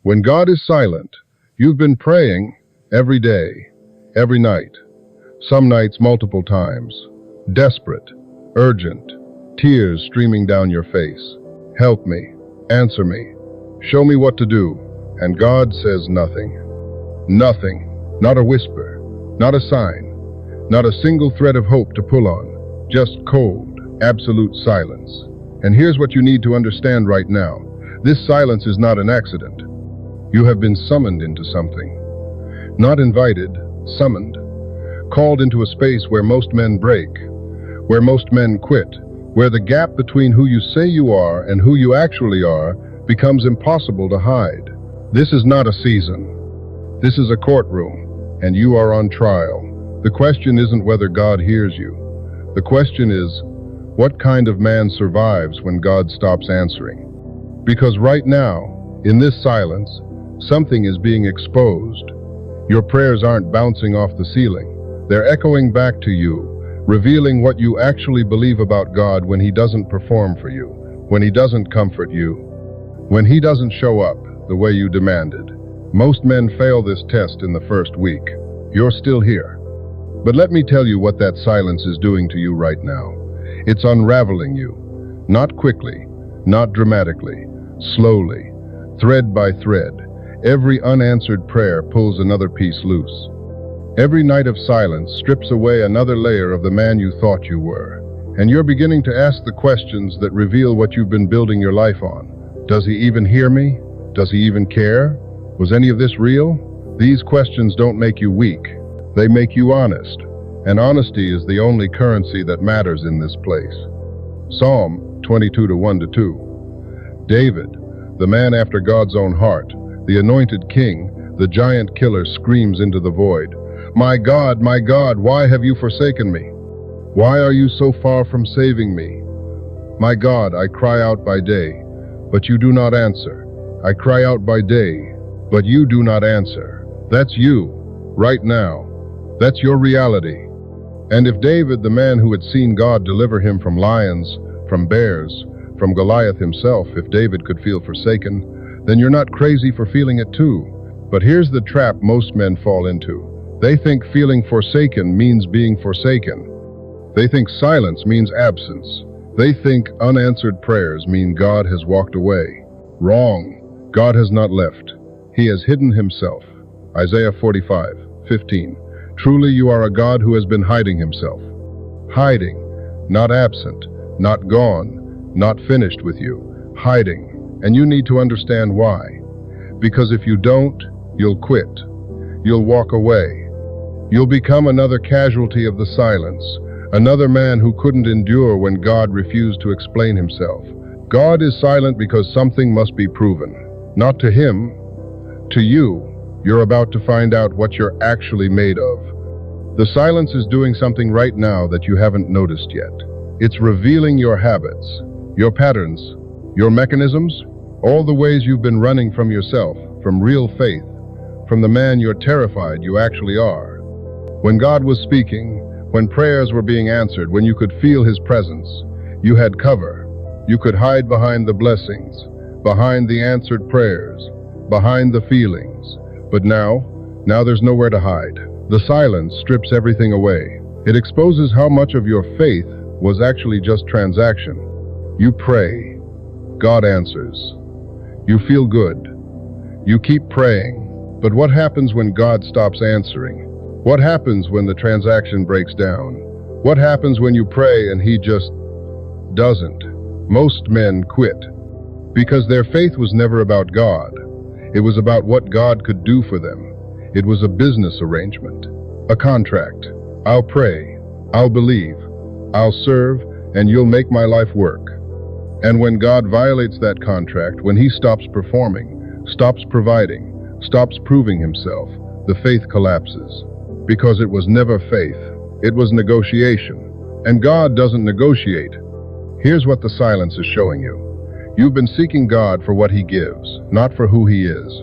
When God is silent, you've been praying every day, every night, some nights multiple times, desperate, urgent, tears streaming down your face. Help me, answer me, show me what to do. And God says nothing. Nothing. Not a whisper, not a sign, not a single thread of hope to pull on. Just cold, absolute silence. And here's what you need to understand right now. This silence is not an accident. You have been summoned into something. Not invited, summoned. Called into a space where most men break, where most men quit, where the gap between who you say you are and who you actually are becomes impossible to hide. This is not a season. This is a courtroom, and you are on trial. The question isn't whether God hears you. The question is, what kind of man survives when God stops answering? Because right now, in this silence, something is being exposed. Your prayers aren't bouncing off the ceiling. They're echoing back to you, revealing what you actually believe about God when He doesn't perform for you, when He doesn't comfort you, when He doesn't show up the way you demanded. Most men fail this test in the first week. You're still here. But let me tell you what that silence is doing to you right now. It's unraveling you. Not quickly, not dramatically, slowly, thread by thread. Every unanswered prayer pulls another piece loose. Every night of silence strips away another layer of the man you thought you were. And you're beginning to ask the questions that reveal what you've been building your life on. Does He even hear me? Does He even care? Was any of this real? These questions don't make you weak. They make you honest. And honesty is the only currency that matters in this place. Psalm 22:1-2. David, the man after God's own heart, the anointed king, the giant killer, screams into the void, my God, why have you forsaken me? Why are you so far from saving me? My God, I cry out by day, but you do not answer. I cry out by day, but you do not answer. That's you, right now. That's your reality. And if David, the man who had seen God deliver him from lions, from bears, from Goliath himself, if David could feel forsaken, then you're not crazy for feeling it too. But here's the trap most men fall into. They think feeling forsaken means being forsaken. They think silence means absence. They think unanswered prayers mean God has walked away. Wrong. God has not left. He has hidden Himself. Isaiah 45:15. Truly you are a God who has been hiding Himself. Hiding, not absent, not gone, not finished with you. Hiding. And you need to understand why. Because if you don't, you'll quit. You'll walk away. You'll become another casualty of the silence, another man who couldn't endure when God refused to explain Himself. God is silent because something must be proven. Not to Him, to you. You're about to find out what you're actually made of. The silence is doing something right now that you haven't noticed yet. It's revealing your habits, your patterns, your mechanisms, all the ways you've been running from yourself, from real faith, from the man you're terrified you actually are. When God was speaking, when prayers were being answered, when you could feel His presence, you had cover. You could hide behind the blessings, behind the answered prayers, behind the feelings. But now there's nowhere to hide. The silence strips everything away. It exposes how much of your faith was actually just transaction. You pray, God answers. You feel good. You keep praying. But what happens when God stops answering? What happens when the transaction breaks down? What happens when you pray and He just doesn't? Most men quit because their faith was never about God. It was about what God could do for them. It was a business arrangement, a contract. I'll pray, I'll believe, I'll serve, and you'll make my life work. And when God violates that contract, when He stops performing, stops providing, stops proving Himself, the faith collapses. Because it was never faith, it was negotiation. And God doesn't negotiate. Here's what the silence is showing you. You've been seeking God for what He gives, not for who He is.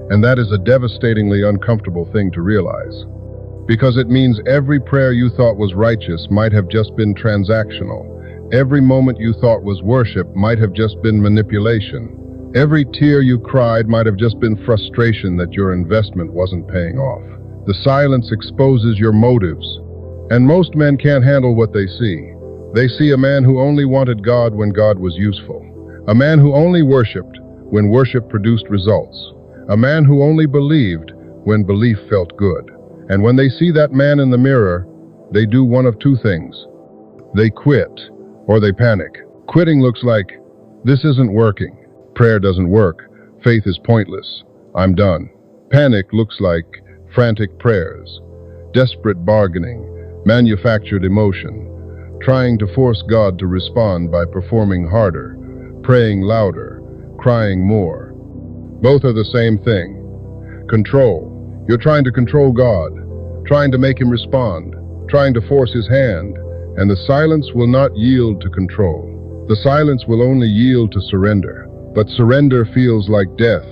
And that is a devastatingly uncomfortable thing to realize. Because it means every prayer you thought was righteous might have just been transactional. Every moment you thought was worship might have just been manipulation. Every tear you cried might have just been frustration that your investment wasn't paying off. The silence exposes your motives, and most men can't handle what they see. They see a man who only wanted God when God was useful, a man who only worshipped when worship produced results, a man who only believed when belief felt good. And when they see that man in the mirror, they do one of two things. They quit or they panic. Quitting looks like, this isn't working. Prayer doesn't work. Faith is pointless. I'm done. Panic looks like frantic prayers, desperate bargaining, manufactured emotion, trying to force God to respond by performing harder, praying louder, crying more. Both are the same thing. Control. You're trying to control God, trying to make him respond, trying to force his hand, and the silence will not yield to control. The silence will only yield to surrender. But surrender feels like death.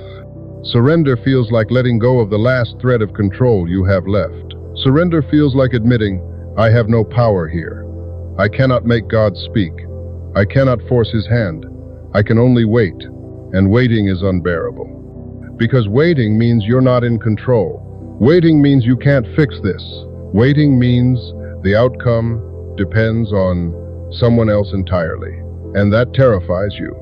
Surrender feels like letting go of the last thread of control you have left. Surrender feels like admitting, I have no power here. I cannot make God speak. I cannot force his hand. I can only wait, and waiting is unbearable. Because waiting means you're not in control. Waiting means you can't fix this. Waiting means the outcome depends on someone else entirely, and that terrifies you.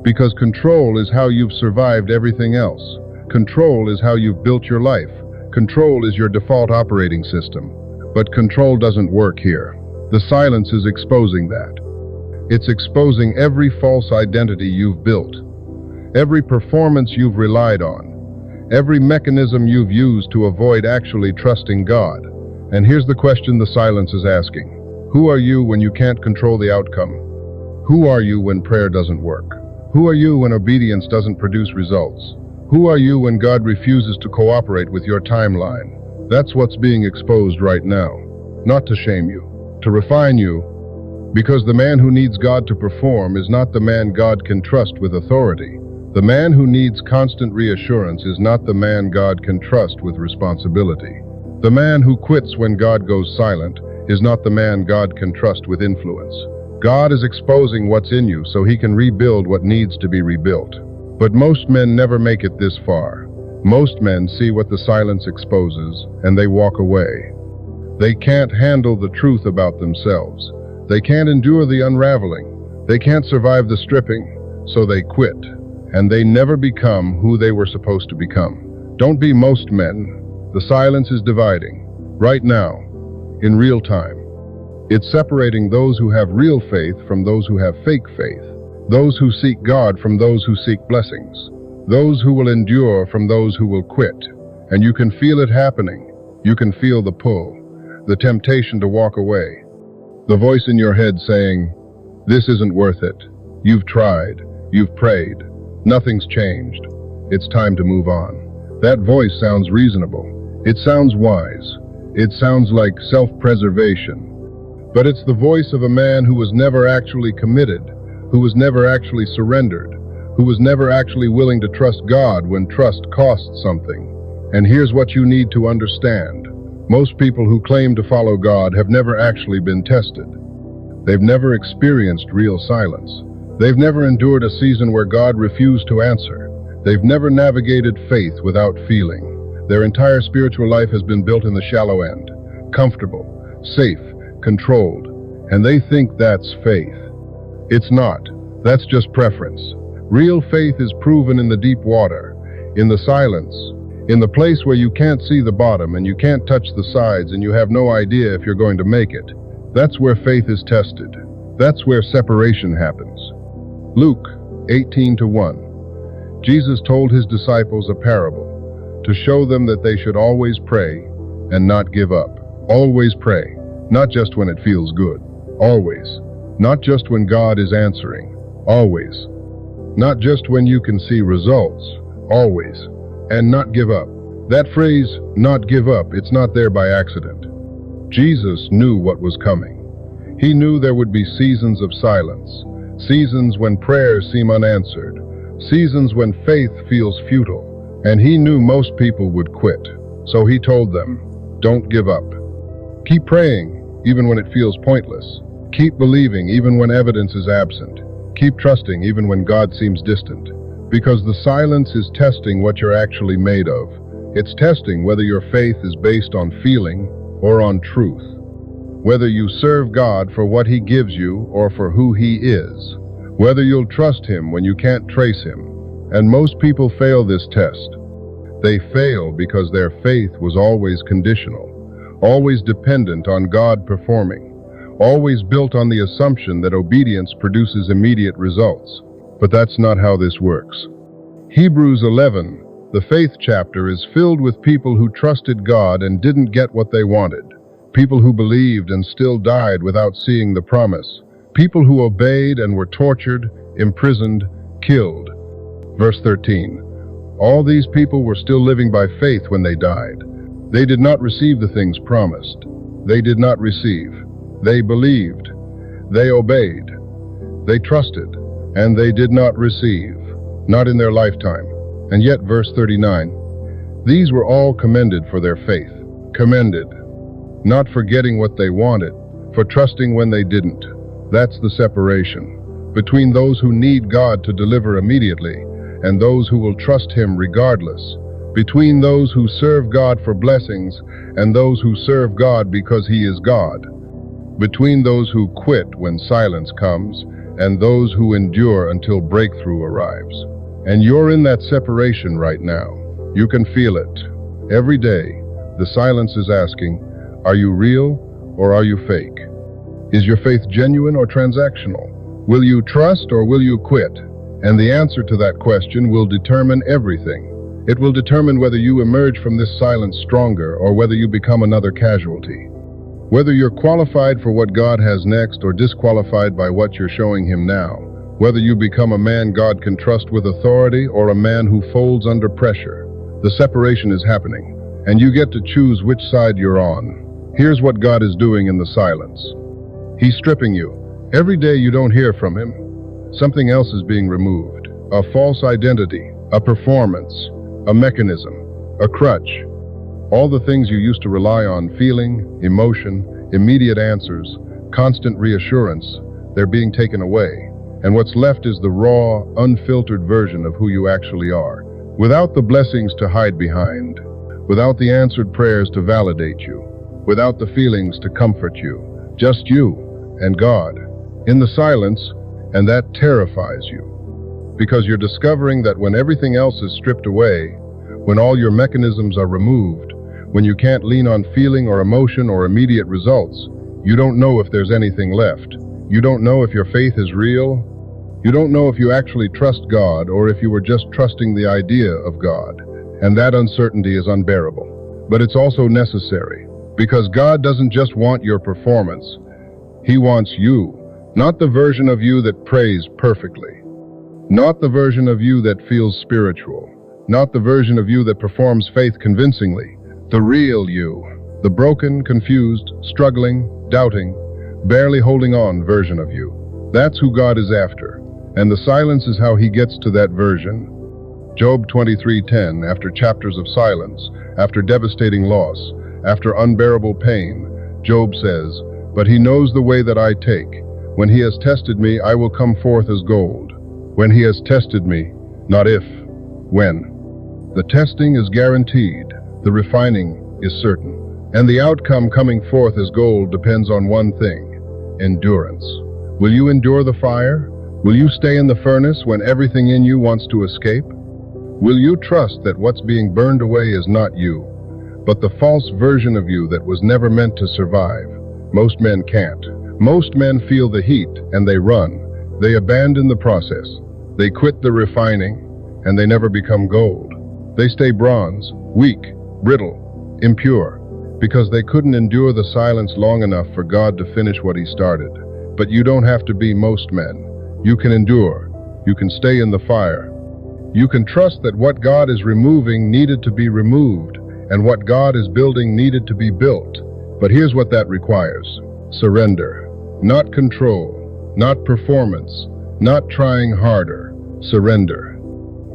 Because control is how you've survived everything else. Control is how you've built your life. Control is your default operating system. But control doesn't work here. The silence is exposing that. It's exposing every false identity you've built, every performance you've relied on, every mechanism you've used to avoid actually trusting God. And here's the question the silence is asking. Who are you when you can't control the outcome? Who are you when prayer doesn't work? Who are you when obedience doesn't produce results? Who are you when God refuses to cooperate with your timeline? That's what's being exposed right now. Not to shame you, to refine you, because the man who needs God to perform is not the man God can trust with authority. The man who needs constant reassurance is not the man God can trust with responsibility. The man who quits when God goes silent is not the man God can trust with influence. God is exposing what's in you so he can rebuild what needs to be rebuilt. But most men never make it this far. Most men see what the silence exposes and they walk away. They can't handle the truth about themselves. They can't endure the unraveling. They can't survive the stripping, so they quit. And they never become who they were supposed to become. Don't be most men. The silence is dividing. Right now, in real time. It's separating those who have real faith from those who have fake faith, those who seek God from those who seek blessings, those who will endure from those who will quit. And you can feel it happening. You can feel the pull, the temptation to walk away. The voice in your head saying, this isn't worth it. You've tried. You've prayed. Nothing's changed. It's time to move on. That voice sounds reasonable. It sounds wise. It sounds like self-preservation. But it's the voice of a man who was never actually committed, who was never actually surrendered, who was never actually willing to trust God when trust costs something. And here's what you need to understand. Most people who claim to follow God have never actually been tested. They've never experienced real silence. They've never endured a season where God refused to answer. They've never navigated faith without feeling. Their entire spiritual life has been built in the shallow end, comfortable, safe, controlled, and they think that's faith. It's not. That's just preference. Real faith is proven in the deep water, in the silence, in the place where you can't see the bottom and you can't touch the sides and you have no idea if you're going to make it. That's where faith is tested. That's where separation happens. Luke 18:1. Jesus told his disciples a parable to show them that they should always pray and not give up. Always pray. Not just when it feels good. Always. Not just when God is answering. Always. Not just when you can see results. Always. And not give up. That phrase, not give up, it's not there by accident. Jesus knew what was coming. He knew there would be seasons of silence, seasons when prayers seem unanswered, seasons when faith feels futile, and he knew most people would quit. So he told them, don't give up. Keep praying, even when it feels pointless. Keep believing, even when evidence is absent. Keep trusting, even when God seems distant. Because the silence is testing what you're actually made of. It's testing whether your faith is based on feeling or on truth. Whether you serve God for what He gives you or for who He is. Whether you'll trust Him when you can't trace Him. And most people fail this test. They fail because their faith was always conditional, always dependent on God performing, always built on the assumption that obedience produces immediate results. But that's not how this works. Hebrews 11, the faith chapter, is filled with people who trusted God and didn't get what they wanted. People who believed and still died without seeing the promise. People who obeyed and were tortured, imprisoned, killed. Verse 13. All these people were still living by faith when they died. They did not receive the things promised. They did not receive. They believed. They obeyed. They trusted. And they did not receive. Not in their lifetime. And yet, verse 39, these were all commended for their faith. Commended. Not for getting what they wanted, for trusting when they didn't. That's the separation between those who need God to deliver immediately and those who will trust Him regardless. Between those who serve God for blessings and those who serve God because He is God. Between those who quit when silence comes and those who endure until breakthrough arrives. And you're in that separation right now. You can feel it. Every day, the silence is asking, are you real or are you fake? Is your faith genuine or transactional? Will you trust or will you quit? And the answer to that question will determine everything. It will determine whether you emerge from this silence stronger or whether you become another casualty. Whether you're qualified for what God has next or disqualified by what you're showing Him now. Whether you become a man God can trust with authority or a man who folds under pressure. The separation is happening, and you get to choose which side you're on. Here's what God is doing in the silence. He's stripping you. Every day you don't hear from Him, something else is being removed. A false identity, a performance, a mechanism, a crutch. All the things you used to rely on, feeling, emotion, immediate answers, constant reassurance, they're being taken away. And what's left is the raw, unfiltered version of who you actually are. Without the blessings to hide behind. Without the answered prayers to validate you. Without the feelings to comfort you. Just you and God. In the silence, and that terrifies you. Because you're discovering that when everything else is stripped away, when all your mechanisms are removed, when you can't lean on feeling or emotion or immediate results, you don't know if there's anything left. You don't know if your faith is real. You don't know if you actually trust God or if you were just trusting the idea of God. And that uncertainty is unbearable. But it's also necessary, because God doesn't just want your performance. He wants you, not the version of you that prays perfectly, not the version of you that feels spiritual, not the version of you that performs faith convincingly. The real you, the broken, confused, struggling, doubting, barely holding on version of you. That's who God is after, and the silence is how He gets to that version. Job 23:10, after chapters of silence, after devastating loss, after unbearable pain, Job says, "But He knows the way that I take. When He has tested me, I will come forth as gold. When He has tested me, not if, when." The testing is guaranteed. The refining is certain. And the outcome coming forth as gold depends on one thing: endurance. Will you endure the fire? Will you stay in the furnace when everything in you wants to escape? Will you trust that what's being burned away is not you, but the false version of you that was never meant to survive? Most men can't. Most men feel the heat and they run. They abandon the process. They quit the refining and they never become gold. They stay bronze, weak, brittle, impure, because they couldn't endure the silence long enough for God to finish what He started. But you don't have to be most men. You can endure. You can stay in the fire. You can trust that what God is removing needed to be removed, and what God is building needed to be built. But here's what that requires: surrender. Not control, not performance, not trying harder. Surrender.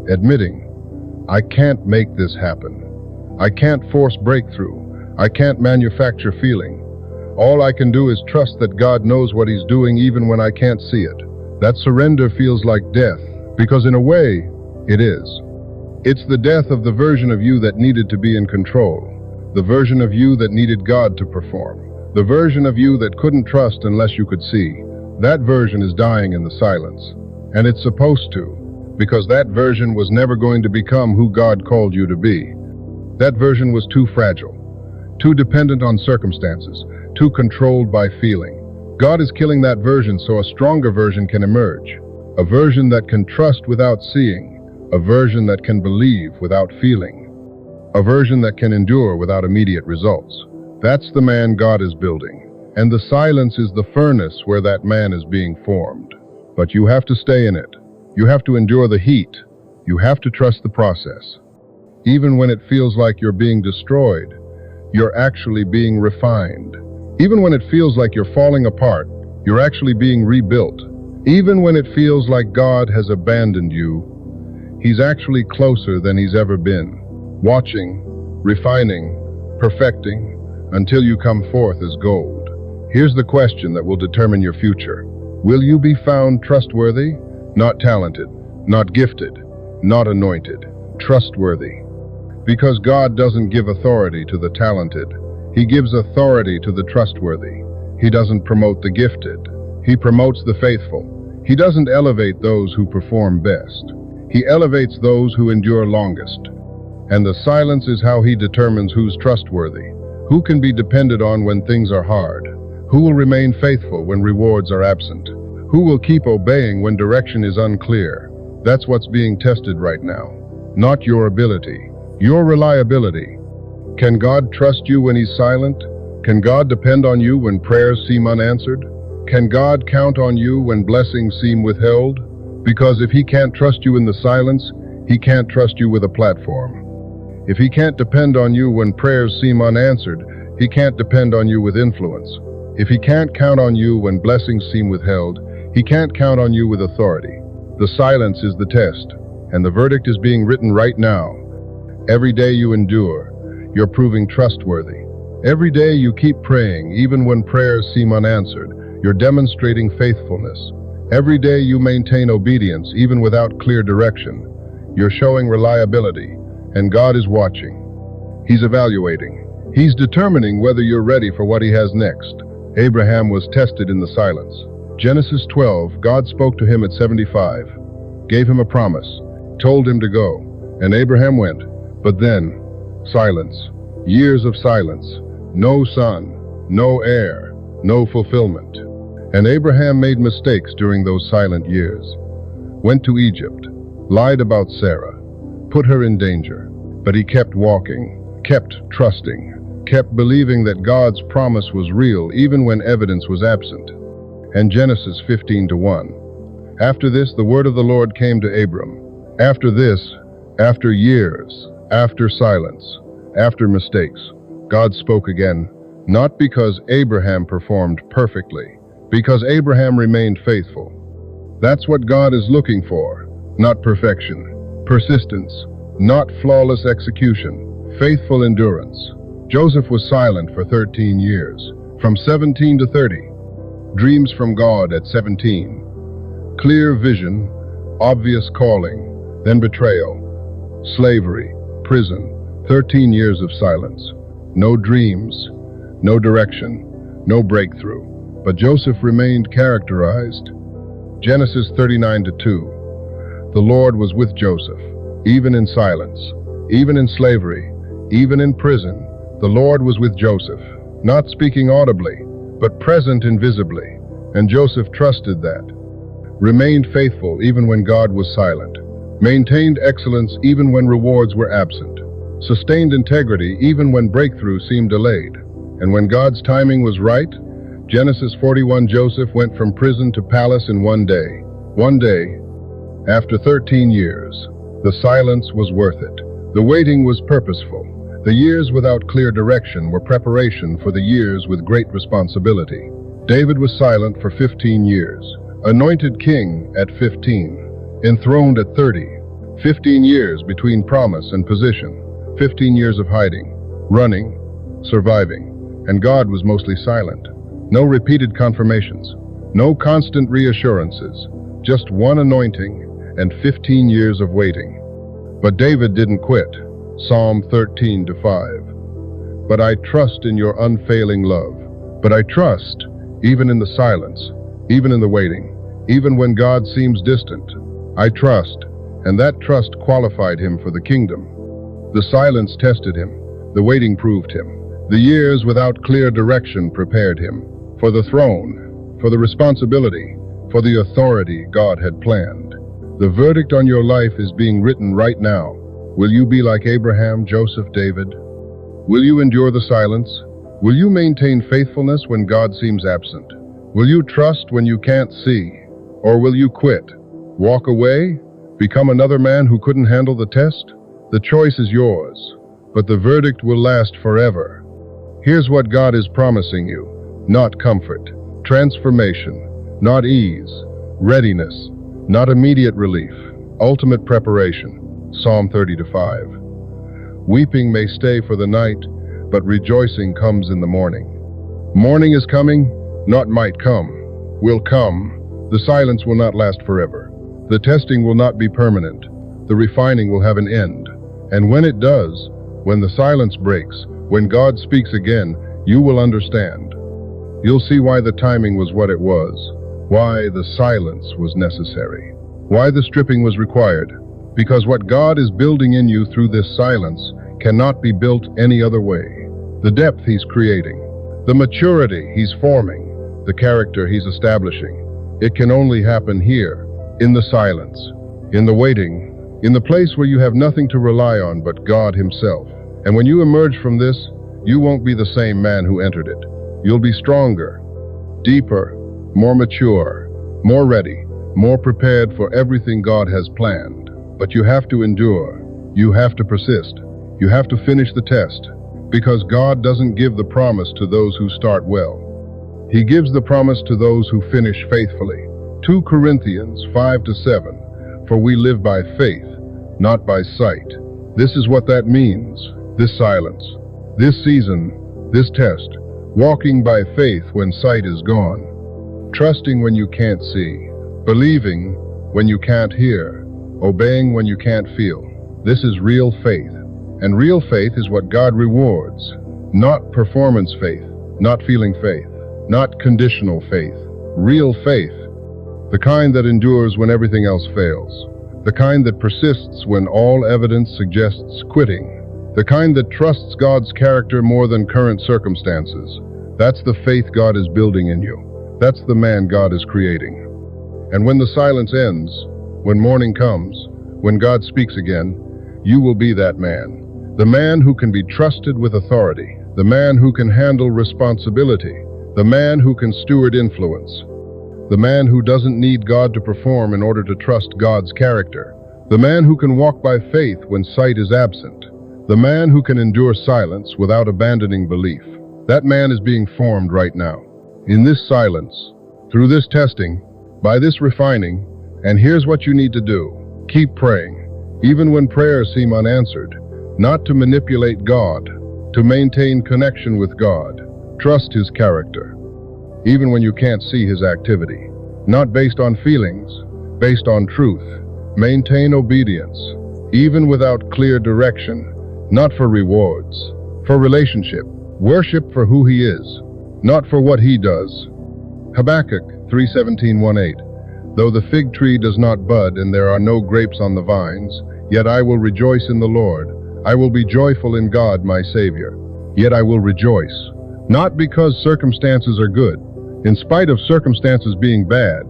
Admitting, I can't make this happen. I can't force breakthrough. I can't manufacture feeling. All I can do is trust that God knows what He's doing even when I can't see it. That surrender feels like death, because in a way, It is. It's the death of the version of you that needed to be in control, the version of you that needed God to perform, the version of you that couldn't trust unless you could see. That version is dying in the silence. And it's supposed to, because that version was never going to become who God called you to be. That version was too fragile, too dependent on circumstances, too controlled by feeling. God is killing that version so a stronger version can emerge, a version that can trust without seeing, a version that can believe without feeling, a version that can endure without immediate results. That's the man God is building, and the silence is the furnace where that man is being formed. But you have to stay in it. You have to endure the heat. You have to trust the process. Even when it feels like you're being destroyed, you're actually being refined. Even when it feels like you're falling apart, you're actually being rebuilt. Even when it feels like God has abandoned you, He's actually closer than He's ever been, watching, refining, perfecting, until you come forth as gold. Here's the question that will determine your future. Will you be found trustworthy? Not talented, not gifted, not anointed, trustworthy. Because God doesn't give authority to the talented. He gives authority to the trustworthy. He doesn't promote the gifted. He promotes the faithful. He doesn't elevate those who perform best. He elevates those who endure longest. And the silence is how He determines who's trustworthy, who can be depended on when things are hard, who will remain faithful when rewards are absent, who will keep obeying when direction is unclear. That's what's being tested right now. Not your ability, your reliability. Can God trust you when He's silent? Can God depend on you when prayers seem unanswered? Can God count on you when blessings seem withheld? Because if He can't trust you in the silence, He can't trust you with a platform. If He can't depend on you when prayers seem unanswered, He can't depend on you with influence. If He can't count on you when blessings seem withheld, He can't count on you with authority. The silence is the test, and the verdict is being written right now. Every day you endure, you're proving trustworthy. Every day you keep praying, even when prayers seem unanswered, you're demonstrating faithfulness. Every day you maintain obedience, even without clear direction. You're showing reliability, and God is watching. He's evaluating. He's determining whether you're ready for what He has next. Abraham was tested in the silence. Genesis 12, God spoke to him at 75, gave him a promise, told him to go, and Abraham went. But then, silence. Years of silence. No son, no heir, no fulfillment. And Abraham made mistakes during those silent years. Went to Egypt, lied about Sarah, put her in danger. But he kept walking, kept trusting, kept believing that God's promise was real even when evidence was absent. And Genesis 15:1. After this, the word of the Lord came to Abram. After this, after years, after silence, after mistakes, God spoke again, not because Abraham performed perfectly, because Abraham remained faithful. That's what God is looking for, not perfection, persistence, not flawless execution, faithful endurance. Joseph was silent for 13 years, from 17 to 30. Dreams from God at 17. Clear vision, obvious calling, then betrayal, slavery, prison, 13 years of silence. No dreams, no direction, no breakthrough. But Joseph remained characterized. Genesis 39:2. The Lord was with Joseph, even in silence, even in slavery, even in prison. The Lord was with Joseph, not speaking audibly, but present invisibly. And Joseph trusted that. Remained faithful even when God was silent. Maintained excellence even when rewards were absent. Sustained integrity even when breakthrough seemed delayed. And when God's timing was right, Genesis 41, Joseph went from prison to palace in one day. One day, after 13 years, the silence was worth it. The waiting was purposeful. The years without clear direction were preparation for the years with great responsibility. David was silent for 15 years, anointed king at 15, enthroned at 30, 15 years between promise and position, 15 years of hiding, running, surviving, and God was mostly silent. No repeated confirmations, no constant reassurances, just one anointing and 15 years of waiting. But David didn't quit. Psalm 13:5. But I trust in your unfailing love. But I trust, even in the silence, even in the waiting, even when God seems distant. I trust, and that trust qualified him for the kingdom. The silence tested him. The waiting proved him. The years without clear direction prepared him for the throne, for the responsibility, for the authority God had planned. The verdict on your life is being written right now. Will you be like Abraham, Joseph, David? Will you endure the silence? Will you maintain faithfulness when God seems absent? Will you trust when you can't see? Or will you quit? Walk away? Become another man who couldn't handle the test? The choice is yours, but the verdict will last forever. Here's what God is promising you: not comfort, transformation, not ease, readiness, not immediate relief, ultimate preparation. Psalm 30:5. Weeping may stay for the night, but rejoicing comes in the morning. Morning is coming, not might come, will come. The silence will not last forever. The testing will not be permanent. The refining will have an end. And when it does, when the silence breaks, when God speaks again, you will understand. You'll see why the timing was what it was, why the silence was necessary, why the stripping was required. Because what God is building in you through this silence cannot be built any other way. The depth He's creating, the maturity He's forming, the character He's establishing, it can only happen here, in the silence, in the waiting, in the place where you have nothing to rely on but God Himself. And when you emerge from this, you won't be the same man who entered it. You'll be stronger, deeper, more mature, more ready, more prepared for everything God has planned. But you have to endure. You have to persist. You have to finish the test. Because God doesn't give the promise to those who start well. He gives the promise to those who finish faithfully. 2 Corinthians 5-7. For we live by faith, not by sight. This is what that means. This silence, this season, this test. Walking by faith when sight is gone. Trusting when you can't see. Believing when you can't hear. Obeying when you can't feel. This is real faith. And real faith is what God rewards. Not performance faith, not feeling faith, not conditional faith. Real faith. The kind that endures when everything else fails. The kind that persists when all evidence suggests quitting. The kind that trusts God's character more than current circumstances. That's the faith God is building in you. That's the man God is creating. And when the silence ends, when morning comes, when God speaks again, you will be that man. The man who can be trusted with authority. The man who can handle responsibility. The man who can steward influence. The man who doesn't need God to perform in order to trust God's character. The man who can walk by faith when sight is absent. The man who can endure silence without abandoning belief. That man is being formed right now. In this silence, through this testing, by this refining, and here's what you need to do. Keep praying, even when prayers seem unanswered. Not to manipulate God, to maintain connection with God. Trust His character, even when you can't see His activity. Not based on feelings, based on truth. Maintain obedience, even without clear direction. Not for rewards, for relationship. Worship for who He is, not for what He does. Habakkuk 3:17-18. Though the fig tree does not bud and there are no grapes on the vines, yet I will rejoice in the Lord. I will be joyful in God my Savior. Yet I will rejoice. Not because circumstances are good, in spite of circumstances being bad.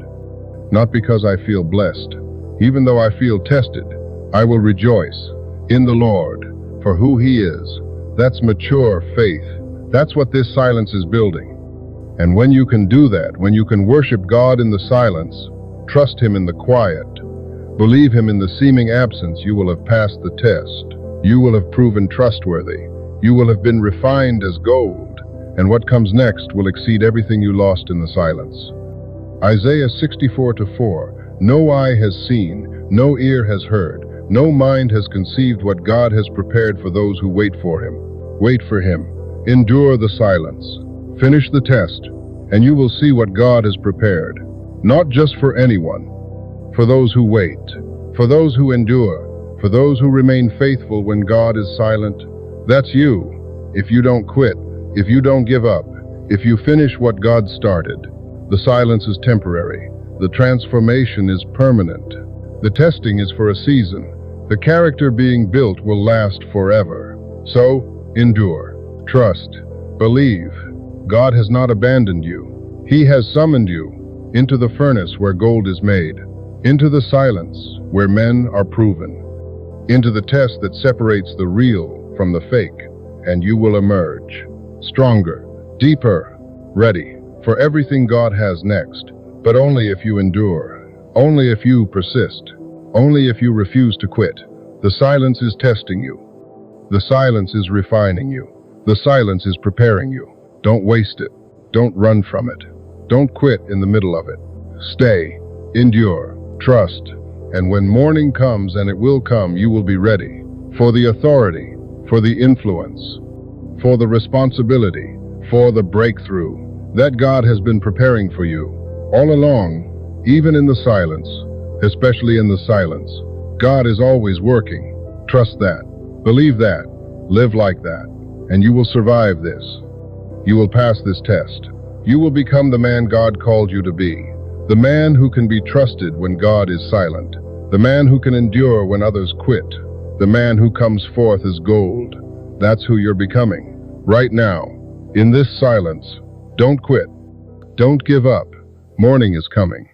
Not because I feel blessed, even though I feel tested. I will rejoice in the Lord for who He is. That's mature faith. That's what this silence is building. And when you can do that, when you can worship God in the silence, trust Him in the quiet, believe Him in the seeming absence, you will have passed the test. You will have proven trustworthy. You will have been refined as gold, and what comes next will exceed everything you lost in the silence. Isaiah 64:4. No eye has seen, no ear has heard, no mind has conceived what God has prepared for those who wait for Him. Wait for Him. Endure the silence. Finish the test, and you will see what God has prepared. Not just for anyone, for those who wait. For those who endure, for those who remain faithful when God is silent, that's you. If you don't quit, if you don't give up, if you finish what God started, the silence is temporary. The transformation is permanent. The testing is for a season. The character being built will last forever. So, endure. Trust. Believe. God has not abandoned you. He has summoned you into the furnace where gold is made, into the silence where men are proven, into the test that separates the real from the fake, and you will emerge stronger, deeper, ready for everything God has next. But only if you endure, only if you persist, only if you refuse to quit. The silence is testing you. The silence is refining you. The silence is preparing you. Don't waste it. Don't run from it. Don't quit in the middle of it. Stay, endure, trust, and when morning comes, and it will come, you will be ready for the authority, for the influence, for the responsibility, for the breakthrough that God has been preparing for you. All along, even in the silence, especially in the silence, God is always working. Trust that. Believe that. Live like that. And you will survive this. You will pass this test. You will become the man God called you to be. The man who can be trusted when God is silent. The man who can endure when others quit. The man who comes forth as gold. That's who you're becoming. Right now, in this silence, don't quit. Don't give up. Morning is coming.